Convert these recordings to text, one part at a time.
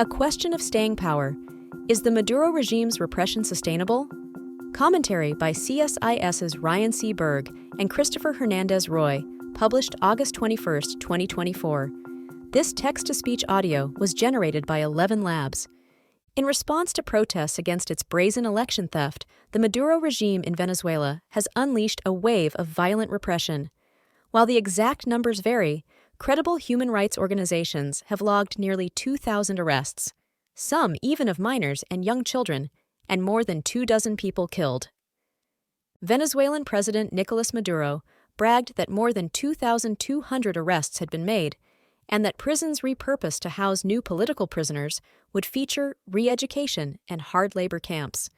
A question of staying power. Is the Maduro regime's repression sustainable? Commentary by CSIS's Ryan C. Berg and Christopher Hernandez Roy, published August 21, 2024. This text-to-speech audio was generated by 11 Labs. In response to protests against its brazen election theft, the Maduro regime in Venezuela has unleashed a wave of violent repression. While the exact numbers vary, credible human rights organizations have logged nearly 2,000 arrests, some even of minors and young children, and more than 24 people killed. Venezuelan President Nicolas Maduro bragged that more than 2,200 arrests had been made, and that prisons repurposed to house new political prisoners would feature re-education and hard labor camps.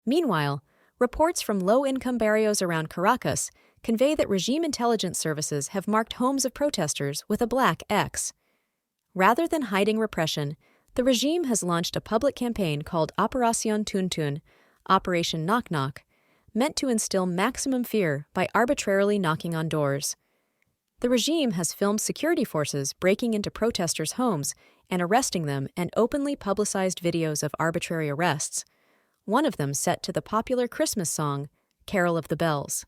Meanwhile, reports from low-income barrios around Caracas convey that regime intelligence services have marked homes of protesters with a black X. Rather than hiding repression, the regime has launched a public campaign called Operación Tuntún, Operation Knock Knock, meant to instill maximum fear by arbitrarily knocking on doors. The regime has filmed security forces breaking into protesters' homes and arresting them and openly publicized videos of arbitrary arrests, one of them set to the popular Christmas song, Carol of the Bells.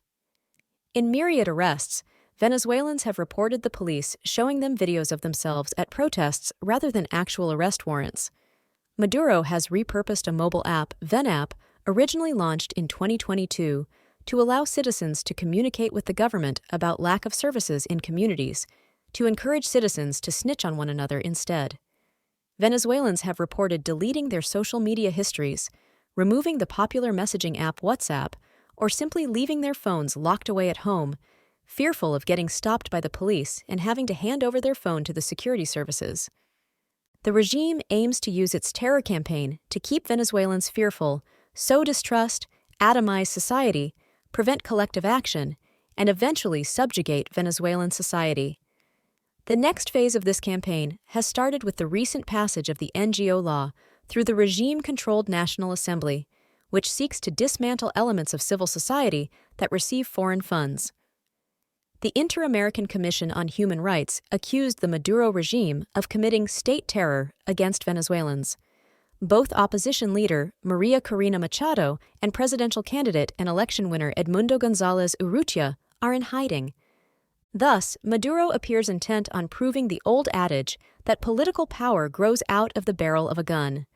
In myriad arrests, Venezuelans have reported the police showing them videos of themselves at protests rather than actual arrest warrants. Maduro has repurposed a mobile app, VenApp, originally launched in 2022, to allow citizens to communicate with the government about lack of services in communities, to encourage citizens to snitch on one another instead. Venezuelans have reported deleting their social media histories, removing the popular messaging app WhatsApp, or simply leaving their phones locked away at home, fearful of getting stopped by the police and having to hand over their phone to the security services. The regime aims to use its terror campaign to keep Venezuelans fearful, sow distrust, atomize society, prevent collective action, and eventually subjugate Venezuelan society. The next phase of this campaign has started with the recent passage of the NGO law through the regime-controlled National Assembly, which seeks to dismantle elements of civil society that receive foreign funds. The Inter-American Commission on Human Rights accused the Maduro regime of committing state terror against Venezuelans. Both opposition leader Maria Corina Machado and presidential candidate and election winner Edmundo González Urrutia are in hiding. Thus, Maduro appears intent on proving the old adage that political power grows out of the barrel of a gun.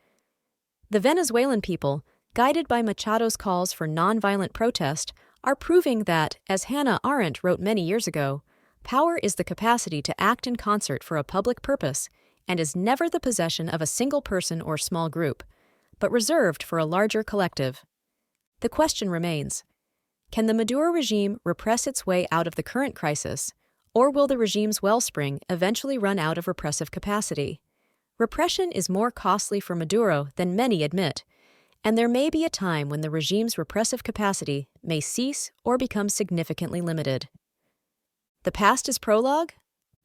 The Venezuelan people, guided by Machado's calls for nonviolent protest, are proving that, as Hannah Arendt wrote many years ago, power is the capacity to act in concert for a public purpose and is never the possession of a single person or small group, but reserved for a larger collective. The question remains, can the Maduro regime repress its way out of the current crisis, or will the regime's wellspring eventually run out of repressive capacity? Repression is more costly for Maduro than many admit, and there may be a time when the regime's repressive capacity may cease or become significantly limited. The past is prologue?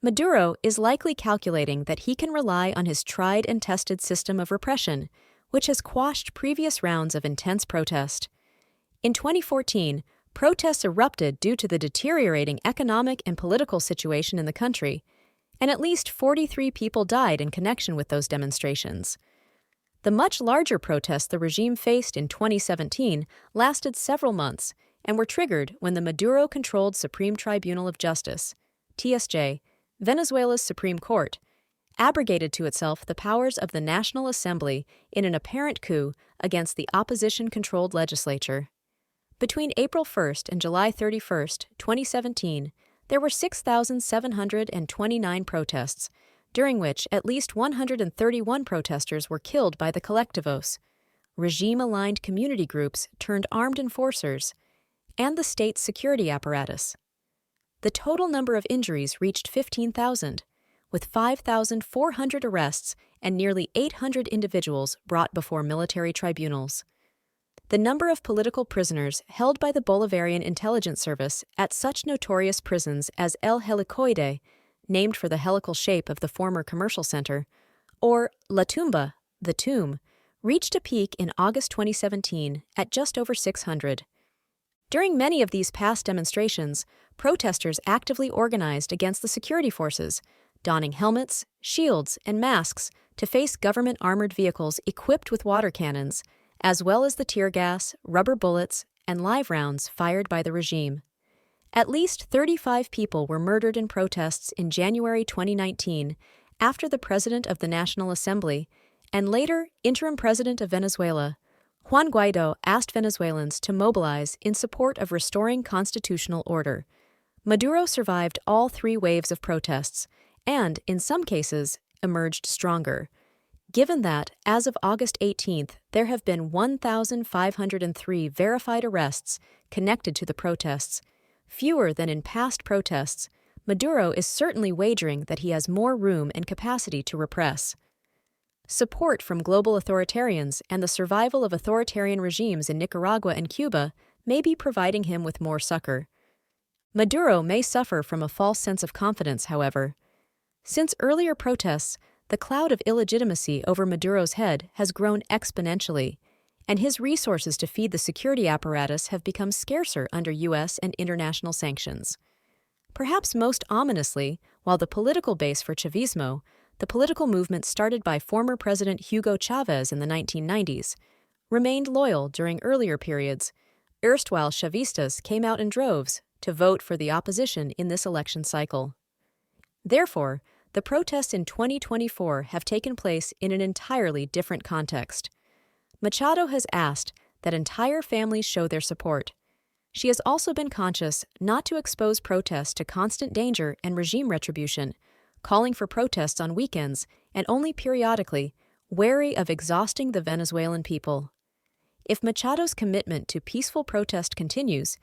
Maduro is likely calculating that he can rely on his tried and tested system of repression, which has quashed previous rounds of intense protest. In 2014, protests erupted due to the deteriorating economic and political situation in the country, and at least 43 people died in connection with those demonstrations. The much larger protests the regime faced in 2017 lasted several months and were triggered when the Maduro-controlled Supreme Tribunal of Justice, TSJ, Venezuela's Supreme Court, abrogated to itself the powers of the National Assembly in an apparent coup against the opposition-controlled legislature. Between April 1st and July 31st, 2017, there were 6,729 protests, during which at least 131 protesters were killed by the colectivos, regime-aligned community groups turned armed enforcers, and the state's security apparatus. The total number of injuries reached 15,000, with 5,400 arrests and nearly 800 individuals brought before military tribunals. The number of political prisoners held by the Bolivarian intelligence service at such notorious prisons as El Helicoide, named for the helical shape of the former commercial center, or La Tumba, the tomb, reached a peak in August 2017 at just over 600. During many of these past demonstrations, protesters actively organized against the security forces, donning helmets, shields, and masks to face government armored vehicles equipped with water cannons, as well as the tear gas, rubber bullets, and live rounds fired by the regime. At least 35 people were murdered in protests in January 2019 after the President of the National Assembly and later interim President of Venezuela, Juan Guaido, asked Venezuelans to mobilize in support of restoring constitutional order. Maduro survived all 3 waves of protests and, in some cases, emerged stronger. Given that, as of August 18th, there have been 1,503 verified arrests connected to the protests, fewer than in past protests, Maduro is certainly wagering that he has more room and capacity to repress. Support from global authoritarians and the survival of authoritarian regimes in Nicaragua and Cuba may be providing him with more succor. Maduro may suffer from a false sense of confidence, however. Since earlier protests, the cloud of illegitimacy over Maduro's head has grown exponentially, and his resources to feed the security apparatus have become scarcer under U.S. and international sanctions. Perhaps most ominously, while the political base for Chavismo, the political movement started by former President Hugo Chavez in the 1990s, remained loyal during earlier periods, erstwhile Chavistas came out in droves to vote for the opposition in this election cycle. Therefore, the protests in 2024 have taken place in an entirely different context. Machado has asked that entire families show their support. She has also been conscious not to expose protests to constant danger and regime retribution, calling for protests on weekends and only periodically, wary of exhausting the Venezuelan people. If Machado's commitment to peaceful protest continues,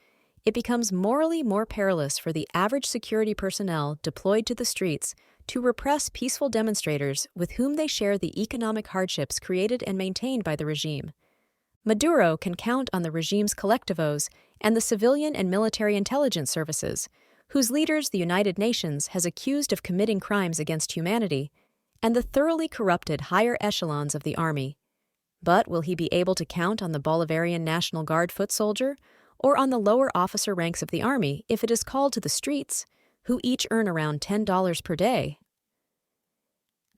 it becomes morally more perilous for the average security personnel deployed to the streets to repress peaceful demonstrators with whom they share the economic hardships created and maintained by the regime. Maduro can count on the regime's collectivos and the civilian and military intelligence services, whose leaders the United Nations has accused of committing crimes against humanity, and the thoroughly corrupted higher echelons of the army. But will he be able to count on the Bolivarian National Guard foot soldier or on the lower officer ranks of the army if it is called to the streets, who each earn around $10 per day?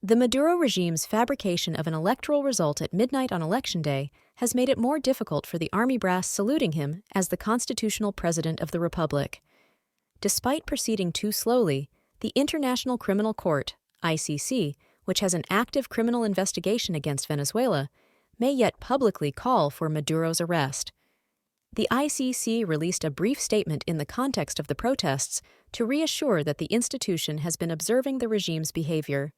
The Maduro regime's fabrication of an electoral result at midnight on Election Day has made it more difficult for the army brass saluting him as the constitutional president of the republic. Despite proceeding too slowly, the International Criminal Court, ICC, which has an active criminal investigation against Venezuela, may yet publicly call for Maduro's arrest. The ICC released a brief statement in the context of the protests to reassure that the institution has been observing the regime's behavior.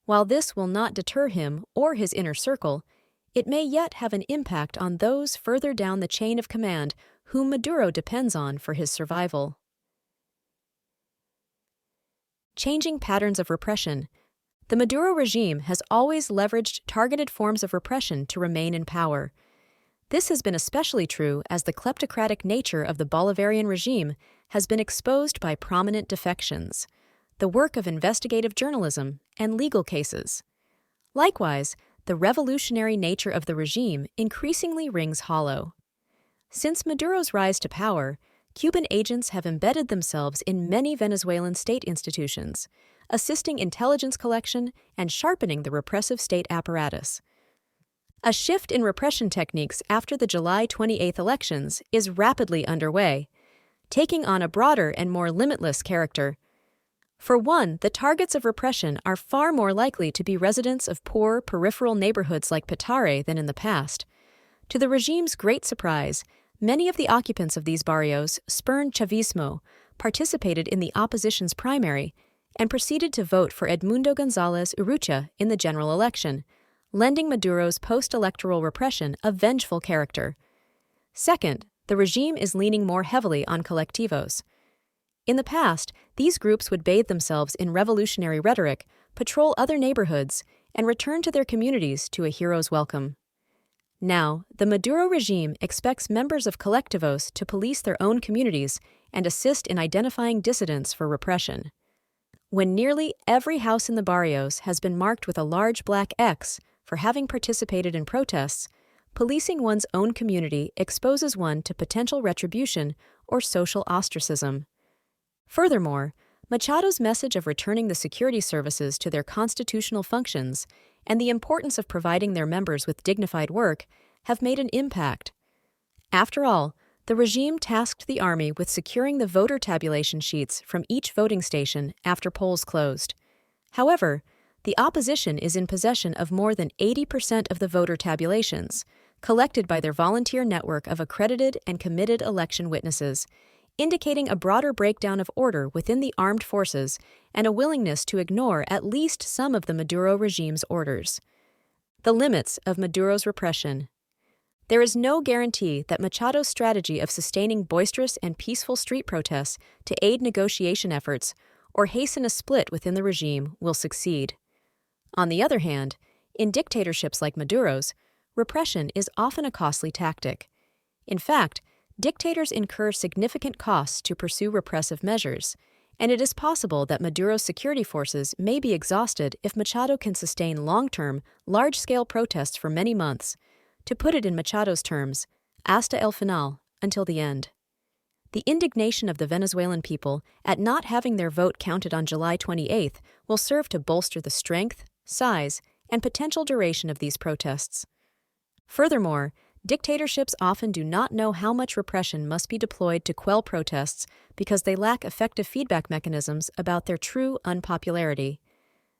While this will not deter him or his inner circle, it may yet have an impact on those further down the chain of command whom Maduro depends on for his survival. Changing patterns of repression. The Maduro regime has always leveraged targeted forms of repression to remain in power. This has been especially true as the kleptocratic nature of the Bolivarian regime has been exposed by prominent defections, the work of investigative journalism, and legal cases. Likewise, the revolutionary nature of the regime increasingly rings hollow. Since Maduro's rise to power, Cuban agents have embedded themselves in many Venezuelan state institutions, assisting intelligence collection and sharpening the repressive state apparatus. A shift in repression techniques after the July 28 elections is rapidly underway, taking on a broader and more limitless character. For one, the targets of repression are far more likely to be residents of poor, peripheral neighborhoods like Petare than in the past. To the regime's great surprise, many of the occupants of these barrios spurned Chavismo, participated in the opposition's primary, and proceeded to vote for Edmundo González Urrutia in the general election, lending Maduro's post-electoral repression a vengeful character. Second, the regime is leaning more heavily on colectivos. In the past, these groups would bathe themselves in revolutionary rhetoric, patrol other neighborhoods, and return to their communities to a hero's welcome. Now, the Maduro regime expects members of collectivos to police their own communities and assist in identifying dissidents for repression. When nearly every house in the barrios has been marked with a large black X for having participated in protests, policing one's own community exposes one to potential retribution or social ostracism. Furthermore, Machado's message of returning the security services to their constitutional functions and the importance of providing their members with dignified work have made an impact. After all, the regime tasked the army with securing the voter tabulation sheets from each voting station after polls closed. However, the opposition is in possession of more than 80% of the voter tabulations, collected by their volunteer network of accredited and committed election witnesses, indicating a broader breakdown of order within the armed forces and a willingness to ignore at least some of the Maduro regime's orders. The limits of Maduro's repression. There is no guarantee that Machado's strategy of sustaining boisterous and peaceful street protests to aid negotiation efforts or hasten a split within the regime will succeed. On the other hand, in dictatorships like Maduro's, repression is often a costly tactic. In fact, dictators incur significant costs to pursue repressive measures, and it is possible that Maduro's security forces may be exhausted if Machado can sustain long-term, large-scale protests for many months. To put it in Machado's terms, hasta el final, until the end. The indignation of the Venezuelan people at not having their vote counted on July 28th will serve to bolster the strength, size, and potential duration of these protests. Furthermore, dictatorships often do not know how much repression must be deployed to quell protests because they lack effective feedback mechanisms about their true unpopularity.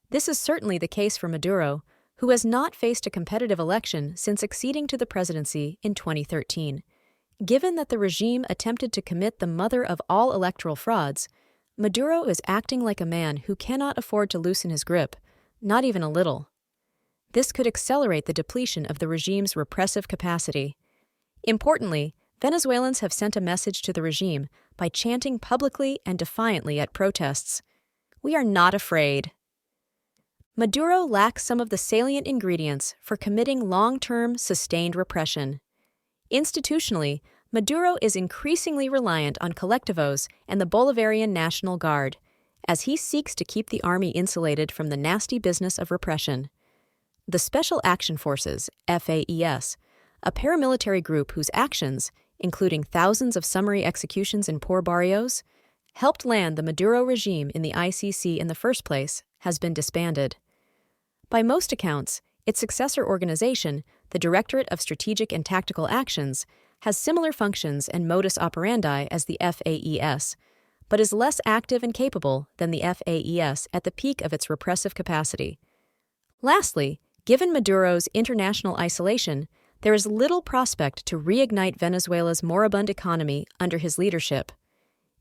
This is certainly the case for Maduro, who has not faced a competitive election since acceding to the presidency in 2013. Given that the regime attempted to commit the mother of all electoral frauds, Maduro is acting like a man who cannot afford to loosen his grip, not even a little. This could accelerate the depletion of the regime's repressive capacity. Importantly, Venezuelans have sent a message to the regime by chanting publicly and defiantly at protests, "We are not afraid." Maduro lacks some of the salient ingredients for committing long-term, sustained repression. Institutionally, Maduro is increasingly reliant on colectivos and the Bolivarian National Guard, as he seeks to keep the army insulated from the nasty business of repression. The Special Action Forces, FAES, a paramilitary group whose actions, including thousands of summary executions in poor barrios, helped land the Maduro regime in the ICC in the first place, has been disbanded. By most accounts, its successor organization, the Directorate of Strategic and Tactical Actions, has similar functions and modus operandi as the FAES, but is less active and capable than the FAES at the peak of its repressive capacity. Lastly, given Maduro's international isolation, there is little prospect to reignite Venezuela's moribund economy under his leadership.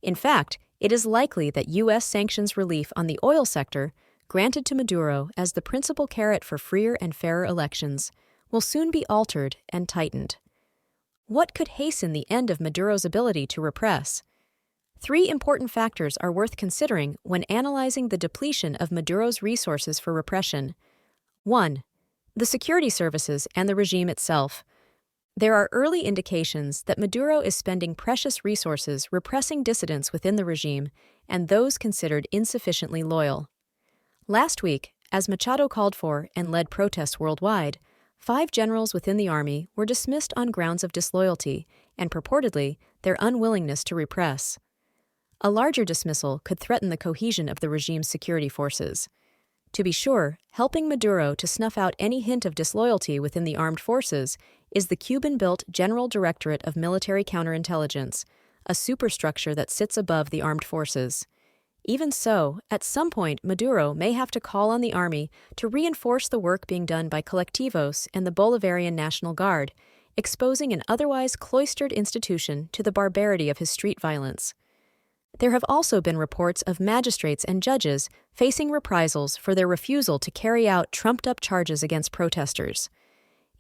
In fact, it is likely that U.S. sanctions relief on the oil sector, granted to Maduro as the principal carrot for freer and fairer elections, will soon be altered and tightened. What could hasten the end of Maduro's ability to repress? Three important factors are worth considering when analyzing the depletion of Maduro's resources for repression. 1. The security services and the regime itself. There are early indications that Maduro is spending precious resources repressing dissidents within the regime and those considered insufficiently loyal. Last week, as Machado called for and led protests worldwide, 5 generals within the army were dismissed on grounds of disloyalty and purportedly their unwillingness to repress. A larger dismissal could threaten the cohesion of the regime's security forces. To be sure, helping Maduro to snuff out any hint of disloyalty within the armed forces is the Cuban-built General Directorate of Military Counterintelligence, a superstructure that sits above the armed forces. Even so, at some point Maduro may have to call on the army to reinforce the work being done by colectivos and the Bolivarian National Guard, exposing an otherwise cloistered institution to the barbarity of his street violence. There have also been reports of magistrates and judges facing reprisals for their refusal to carry out trumped-up charges against protesters.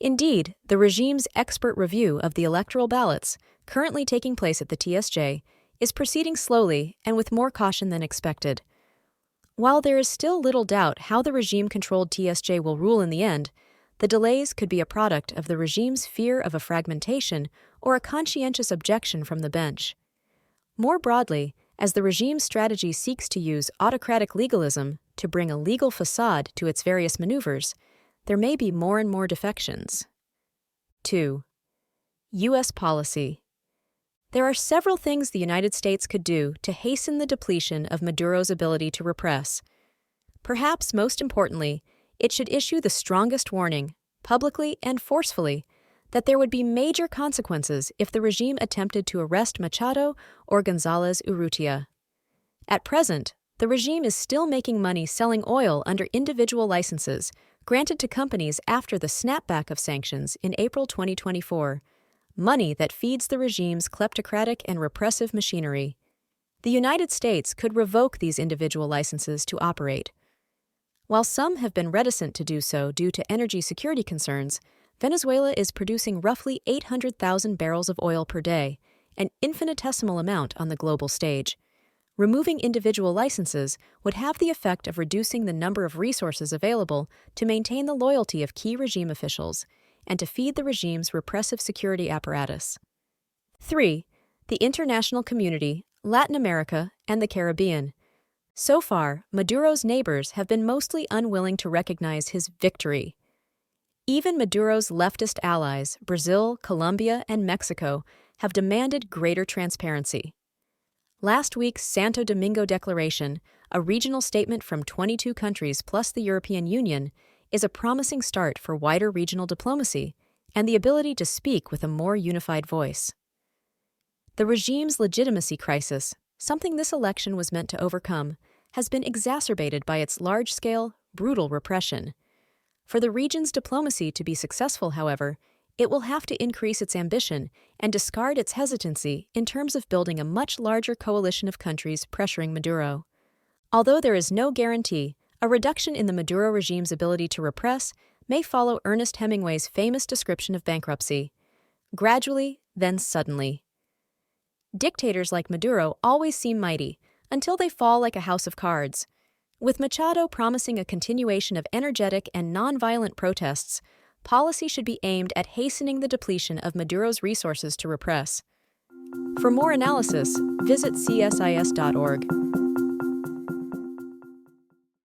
Indeed, the regime's expert review of the electoral ballots, currently taking place at the TSJ, is proceeding slowly and with more caution than expected. While there is still little doubt how the regime-controlled TSJ will rule in the end, the delays could be a product of the regime's fear of a fragmentation or a conscientious objection from the bench. More broadly, as the regime's strategy seeks to use autocratic legalism to bring a legal facade to its various maneuvers, there may be more and more defections. 2. U.S. policy. There are several things the United States could do to hasten the depletion of Maduro's ability to repress. Perhaps most importantly, it should issue the strongest warning, publicly and forcefully, that there would be major consequences if the regime attempted to arrest Machado or González Urrutia. At present, the regime is still making money selling oil under individual licenses granted to companies after the snapback of sanctions in April 2024, money that feeds the regime's kleptocratic and repressive machinery. The United States could revoke these individual licenses to operate. While some have been reticent to do so due to energy security concerns, Venezuela is producing roughly 800,000 barrels of oil per day, an infinitesimal amount on the global stage. Removing individual licenses would have the effect of reducing the number of resources available to maintain the loyalty of key regime officials and to feed the regime's repressive security apparatus. 3. The international community, Latin America, and the Caribbean. So far, Maduro's neighbors have been mostly unwilling to recognize his victory. Even Maduro's leftist allies, Brazil, Colombia, and Mexico, have demanded greater transparency. Last week's Santo Domingo Declaration, a regional statement from 22 countries plus the European Union, is a promising start for wider regional diplomacy and the ability to speak with a more unified voice. The regime's legitimacy crisis, something this election was meant to overcome, has been exacerbated by its large-scale, brutal repression. For the region's diplomacy to be successful, however, it will have to increase its ambition and discard its hesitancy in terms of building a much larger coalition of countries pressuring Maduro. Although there is no guarantee, a reduction in the Maduro regime's ability to repress may follow Ernest Hemingway's famous description of bankruptcy: gradually, then suddenly. Dictators like Maduro always seem mighty, until they fall like a house of cards. With Machado promising a continuation of energetic and nonviolent protests, policy should be aimed at hastening the depletion of Maduro's resources to repress. For more analysis, visit csis.org.